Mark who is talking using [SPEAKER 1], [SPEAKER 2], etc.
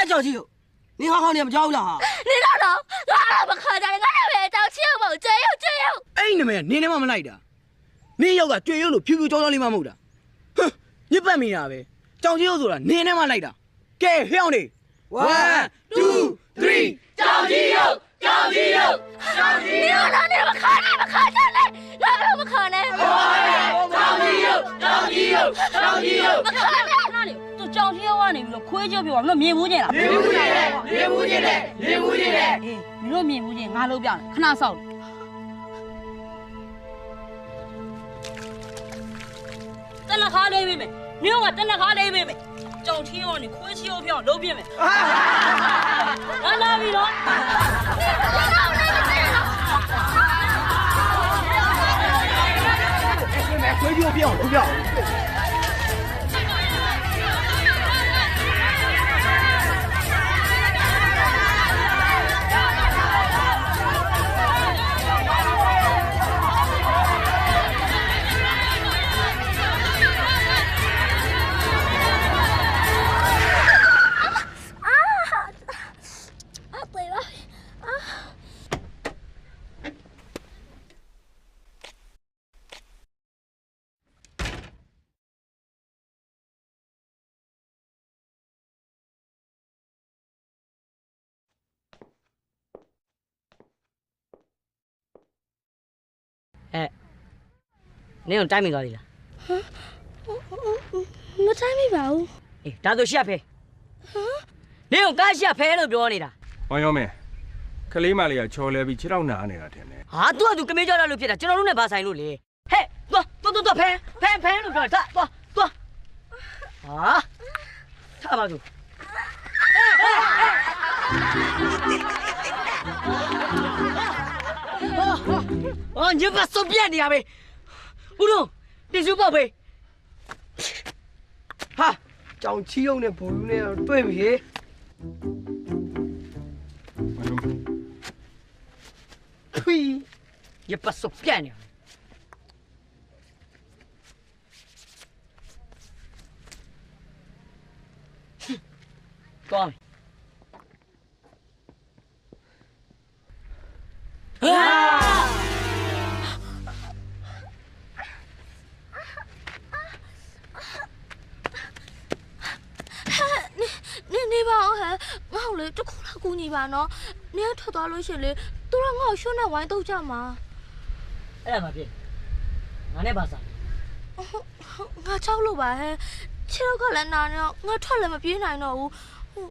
[SPEAKER 1] 叫鸡，你好你们叫了哈？
[SPEAKER 2] 你老老，我不可能，我那边找亲某真有。
[SPEAKER 1] 哎，你们你妈来的？你要个追有路，飘飘找找你妈冇的。哼，你半米啊呗？叫鸡有做了，你妈来的？给兄弟 ，1 2 3，
[SPEAKER 2] 找鸡肉，找鸡肉，找鸡肉！你老你不可能，那不可能！
[SPEAKER 1] 找鸡肉，找鸡肉，找鸡肉！
[SPEAKER 2] 不可能！那里都找鸡肉啊，你们亏就比我们面不见了。
[SPEAKER 1] 面不见嘞，面不见嘞，面不见嘞！
[SPEAKER 2] 哎，你说面不见，俺老表呢？看那少了。真的好累没？你说我真的好累没？找鸡肉你亏起有票，老表没？俺老表了。
[SPEAKER 1] 回去票，回票。
[SPEAKER 3] 哎，你用摘米搞的啦？
[SPEAKER 2] 我摘没包。
[SPEAKER 3] 哎，ဒါဆိုရှက်ဖေ။你用ကားရှက်ဖေလို့ပြောနေတာ
[SPEAKER 4] ။王耀明，ကလေးမလေးကချော်လဲပြီးခြေထောက်နာနေတာထင်တယ်
[SPEAKER 3] ။ဟာသူကသူကမေးကြတာလို့ဖြစ်တာကျွန်တော်တို့နဲ့ဘာဆိုင်လို့လဲ။ဟဲ့သွားဖေလို့ပြောတာသွား။ဟာထားပါသူ။哦，你把手变的呀呗？吴东，你手宝贝。
[SPEAKER 1] 哈，找鸡肉呢，不用呢，对不起。
[SPEAKER 4] ။王耀明，
[SPEAKER 3] 呸！你把手变的。哼，光。啊！
[SPEAKER 2] 你把我还我嘞，这苦了姑你吧喏，你要ထွက်သွားလို့ရှိလေသူကငါ့ကိုရှုံးနဲ့ဝိုင်းတော့ကြမှာ
[SPEAKER 3] အဲ့ဒါမဖြစ်ငါနဲ့ပါစား
[SPEAKER 2] ငါချောက်လို့ပါဟဲ့ခြေတော့ကလည်းနာနေတော့ငါထွက်လည်းမပြေးနိုင်တော့ဘူး